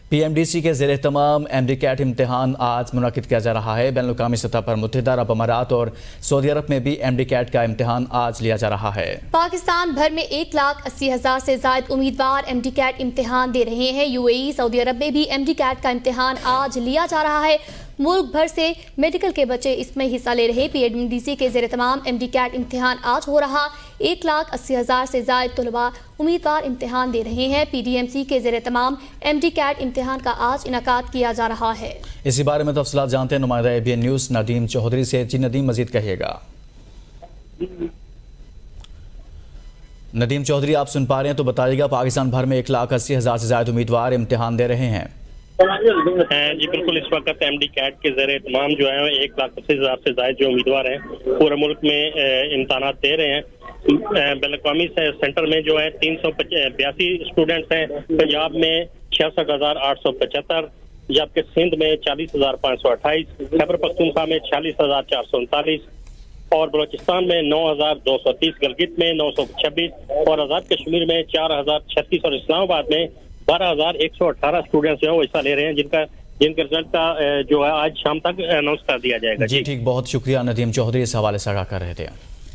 P M D C کے زیر اہتمام MD-CAT امتحان آج منعقد کیا جا رہا ہے۔ بین الاقوامی سطح پر متحدہ عرب امارات اور سعودی عرب میں بھی MD-CAT کا امتحان آج لیا جا رہا ہے۔ پاکستان بھر میں 1,80,000 سے زائد امیدوار MD-CAT امتحان دے رہے ہیں۔ UAE سعودی عرب میں بھی MD-CAT کا امتحان آج لیا جا رہا ہے۔ ملک بھر سے میڈیکل کے بچے اس میں حصہ لے رہے۔ پی ایم ڈی سی کے زیر اہتمام MD-CAT امتحان آج ہو رہا۔ 1,80,000 سے زائد طلباء امیدوار امتحان دے رہے ہیں۔ PDMC کے زیر اہتمام MD-CAT امتحان کا آج انعقاد کیا جا رہا ہے۔ اسی بارے میں تفصیلات جانتے ہیں نمائندہ ABN نیوز ندیم چودھری سے۔ جی ندیم، مزید کہیے گا۔ ندیم چودھری، آپ سن پا رہے ہیں تو بتائیے گا، پاکستان بھر میں 1,80,000 سے زائد امیدوار امتحان دے رہے ہیں۔ جی بالکل، اس وقت MD-CAT کے زیر اہتمام جو ہے 1,80,000 سے زائد جو امیدوار ہیں پورے ملک میں امتحانات دے رہے ہیں۔ بین الاقوامی سینٹر میں جو ہے 382 اسٹوڈنٹس ہیں، پنجاب میں 66,875، جبکہ سندھ میں 40,528، خیبر پختونخوا میں 46,439 اور بلوچستان میں 9,230، گلگت میں 926 اور آزاد کشمیر میں 4,036 اور اسلام آباد میں 12,118 اسٹوڈنٹس جو ہے وہ حصہ لے رہے ہیں، جن کے رزلٹ کا جو ہے آج شام تک اناؤنس کر دیا جائے گا۔ جی ٹھیک، بہت شکریہ ندیم چودھری، اس حوالے سے آگاہ کر رہے تھے۔